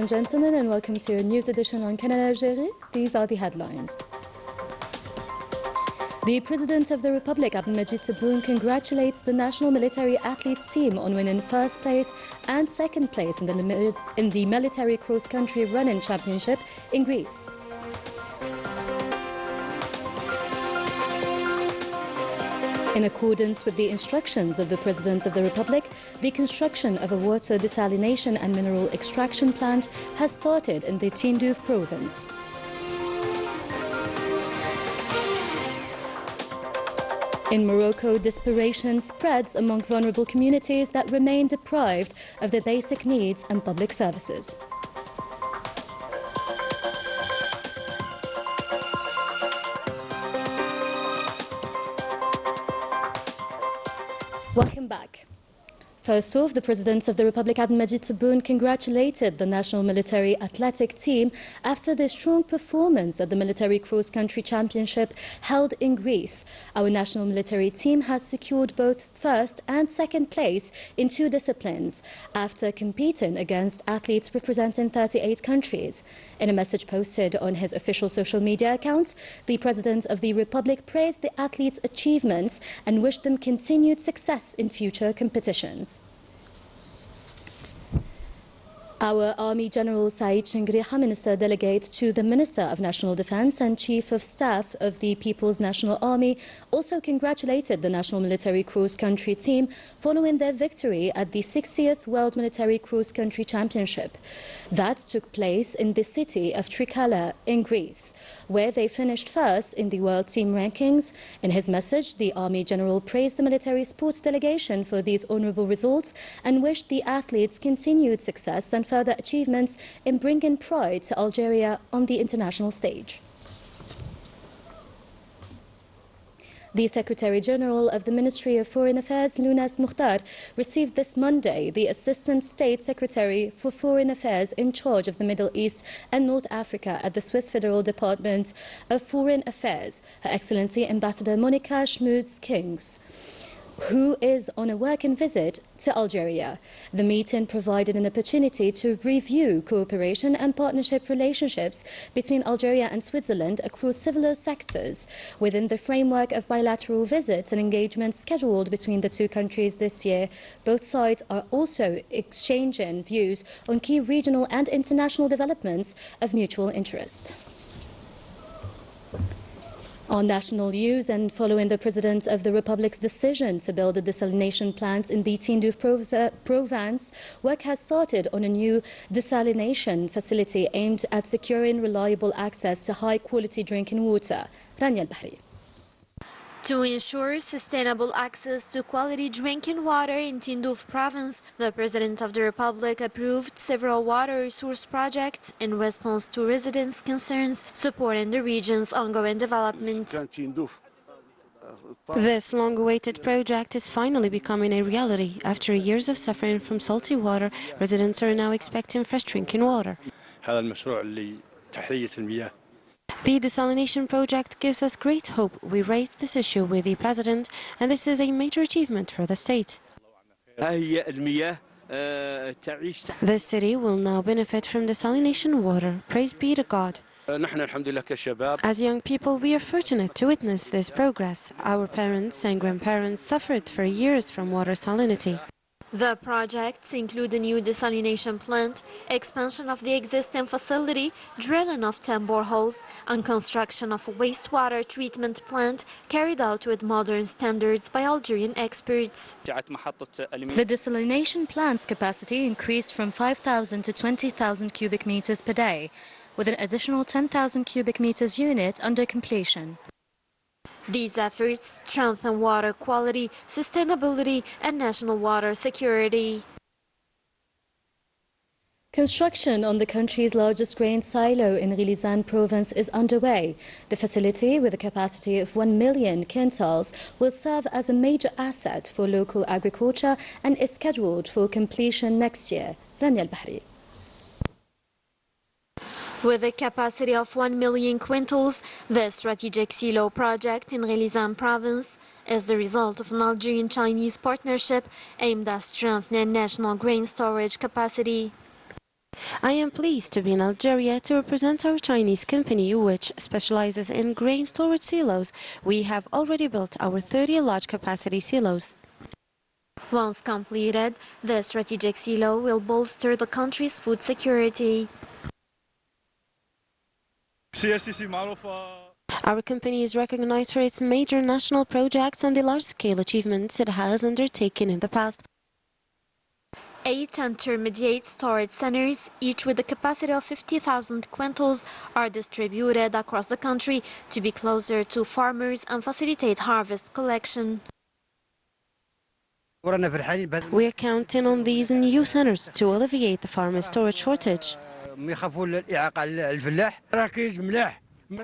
and gentlemen, and welcome to a news edition on Canal, Algérie. These are the headlines. The President of the Republic, Abdelmajid Tebboune, congratulates the national military athletes team on winning first place and second place in the military cross-country running championship in Greece. In accordance with the instructions of the President of the Republic, the construction of a water desalination and mineral extraction plant has started in the Tindouf province. In Morocco, desperation spreads among vulnerable communities that remain deprived of their basic needs and public services. Welcome back. First off, the President of the Republic, Abdelmajid Tebboune, congratulated the national military athletic team after their strong performance at the Military Cross-Country Championship held in Greece. Our national military team has secured both first and second place in 2 disciplines after competing against athletes representing 38 countries. In a message posted on his official social media account, the President of the Republic praised the athletes' achievements and wished them continued success in future competitions. Our Army General Saeed Shingriha, Minister Delegate to the Minister of National Defense and Chief of Staff of the People's National Army, also congratulated the National Military Cross-Country team following their victory at the 60th World Military Cross-Country Championship. That took place in the city of Trikala in Greece, where they finished first in the World Team Rankings. In his message, the Army General praised the military sports delegation for these honourable results and wished the athletes continued success and further achievements in bringing pride to Algeria on the international stage. The Secretary-General of the Ministry of Foreign Affairs, Lounas Mukhtar, received this Monday the Assistant State Secretary for Foreign Affairs in charge of the Middle East and North Africa at the Swiss Federal Department of Foreign Affairs, Her Excellency Ambassador Monica Schmutz-Kings, who is on a working visit to Algeria. The meeting provided an opportunity to review cooperation and partnership relationships between Algeria and Switzerland across several sectors within the framework of bilateral visits and engagements scheduled between the 2 countries this year. Both sides are also exchanging views on key regional and international developments of mutual interest. On national news, and following the President of the Republic's decision to build a desalination plant in the Tindouf province, work has started on a new desalination facility aimed at securing reliable access to high-quality drinking water. Rania Al-Bahri. To ensure sustainable access to quality drinking water in Tindouf province, the President of the Republic approved several water resource projects in response to residents' concerns, supporting the region's ongoing development. This long-awaited project is finally becoming a reality. After years of suffering from salty water, residents are now expecting fresh drinking water. The desalination project gives us great hope. We raised this issue with the President, and this is a major achievement for the state. This city will now benefit from desalination water. Praise be to God. As young people, we are fortunate to witness this progress. Our parents and grandparents suffered for years from water salinity. The projects include a new desalination plant, expansion of the existing facility, drilling of 10 boreholes, and construction of a wastewater treatment plant carried out with modern standards by Algerian experts. The desalination plant's capacity increased from 5,000 to 20,000 cubic meters per day, with an additional 10,000 cubic meters unit under completion. These efforts strengthen water quality, sustainability, and national water security. Construction on the country's largest grain silo in Rilizan province is underway. The facility, with a capacity of 1 million quintals, will serve as a major asset for local agriculture and is scheduled for completion next year. Rania Al-Bahri. With a capacity of 1 million quintals, the strategic silo project in Rilizan province is the result of an Algerian-Chinese partnership aimed at strengthening national grain storage capacity. I am pleased to be in Algeria to represent our Chinese company, which specializes in grain storage silos. We have already built our 30 large-capacity silos. Once completed, the strategic silo will bolster the country's food security. Our company is recognized for its major national projects and the large-scale achievements it has undertaken in the past. 8 intermediate storage centers, each with a capacity of 50,000 quintals, are distributed across the country to be closer to farmers and facilitate harvest collection. We are counting on these new centers to alleviate the farmer storage shortage.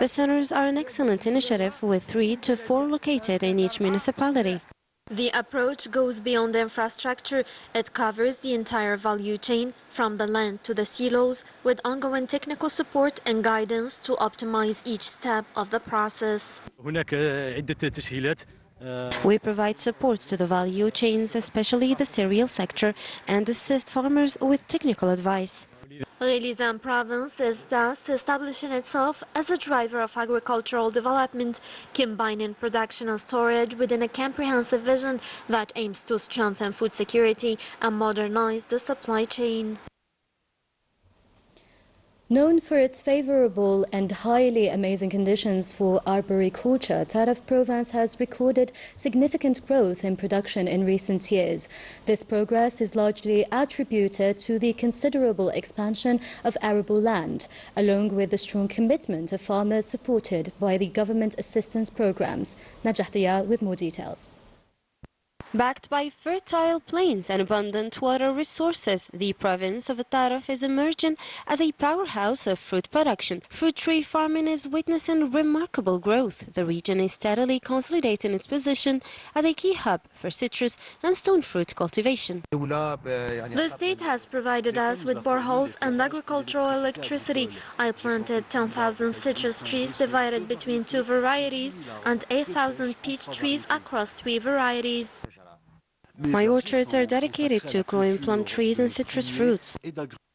The centers are an excellent initiative, with 3 to 4 located in each municipality. The approach goes beyond infrastructure. It covers the entire value chain, from the land to the silos, with ongoing technical support and guidance to optimize each step of the process. We provide support to the value chains, especially the cereal sector, and assist farmers with technical advice. Ghelizan province is thus establishing itself as a driver of agricultural development, combining production and storage within a comprehensive vision that aims to strengthen food security and modernize the supply chain. Known for its favorable and highly amazing conditions for arboriculture, Taraf province has recorded significant growth in production in recent years. This progress is largely attributed to the considerable expansion of arable land, along with the strong commitment of farmers supported by the government assistance programs. Najahtiya with more details. Backed by fertile plains and abundant water resources, the province of Taraf is emerging as a powerhouse of fruit production. Fruit tree farming is witnessing remarkable growth. The region is steadily consolidating its position as a key hub for citrus and stone fruit cultivation. The state has provided us with boreholes and agricultural electricity. I planted 10,000 citrus trees divided between 2 varieties and 8,000 peach trees across 3 varieties. My orchards are dedicated to growing plum trees and citrus fruits.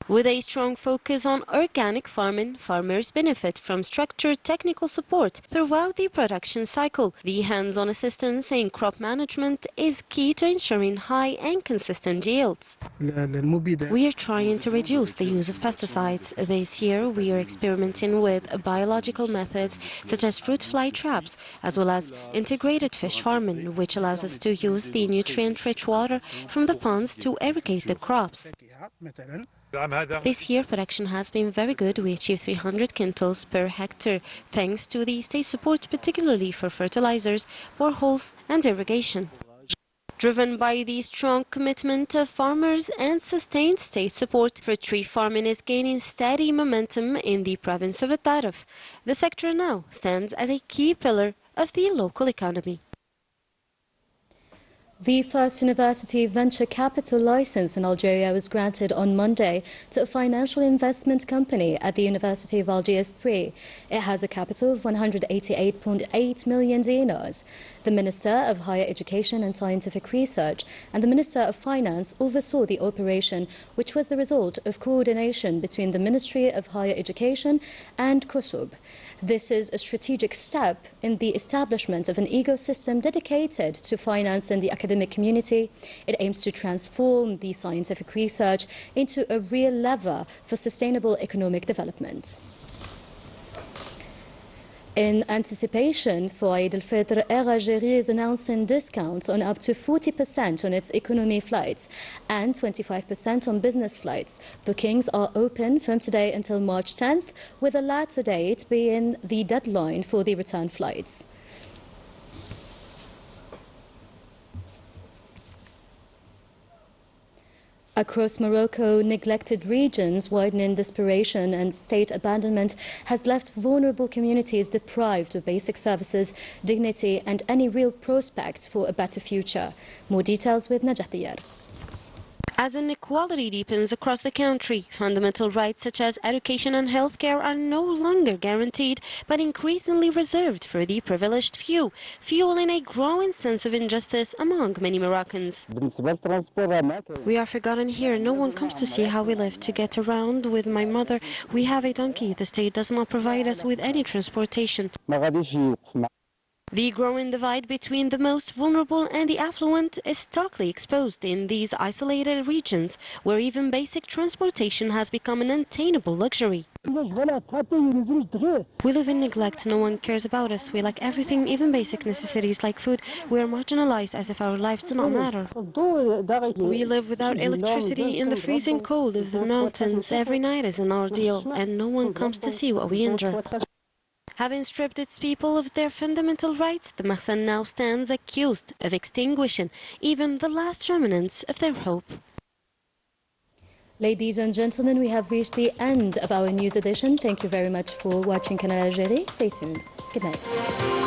With a strong focus on organic farming, farmers benefit from structured technical support throughout the production cycle. The hands-on assistance in crop management is key to ensuring high and consistent yields. We are trying to reduce the use of pesticides. This year, we are experimenting with biological methods such as fruit fly traps, as well as integrated fish farming, which allows us to use the nutrient-rich water from the ponds to irrigate the crops. This year, production has been very good. We achieved 300 quintals per hectare, thanks to the state support, particularly for fertilizers, boreholes, and irrigation. Driven by the strong commitment of farmers and sustained state support, fruit tree farming is gaining steady momentum in the province of Taraf. The sector now stands as a key pillar of the local economy. The first university venture capital license in Algeria was granted on Monday to a financial investment company at the University of Algiers 3. It has a capital of 188.8 million dinars. The Minister of Higher Education and Scientific Research and the Minister of Finance oversaw the operation, which was the result of coordination between the Ministry of Higher Education and COSUB. This is a strategic step in the establishment of an ecosystem dedicated to finance in the academic community. It aims to transform the scientific research into a real lever for sustainable economic development. In anticipation for Eid al-Fitr, Air Algérie is announcing discounts on up to 40% on its economy flights and 25% on business flights. Bookings are open from today until March 10th, with the latter date being the deadline for the return flights. Across Morocco, neglected regions, widening desperation and state abandonment has left vulnerable communities deprived of basic services, dignity and any real prospects for a better future. More details with Najah Diyar. As inequality deepens across the country, fundamental rights such as education and healthcare are no longer guaranteed, but increasingly reserved for the privileged few, fueling a growing sense of injustice among many Moroccans. We are forgotten here. No one comes to see how we live. To get around with my mother, we have a donkey. The state does not provide us with any transportation. The growing divide between the most vulnerable and the affluent is starkly exposed in these isolated regions, where even basic transportation has become an unattainable luxury. We live in neglect. No one cares about us. We lack everything, even basic necessities like food. We are marginalized as if our lives do not matter. We live without electricity in the freezing cold of the mountains. Every night is an ordeal, and no one comes to see what we endure. Having stripped its people of their fundamental rights, the Mahsan now stands accused of extinguishing even the last remnants of their hope. Ladies and gentlemen, we have reached the end of our news edition. Thank you very much for watching Canal Algérie. Stay tuned. Good night.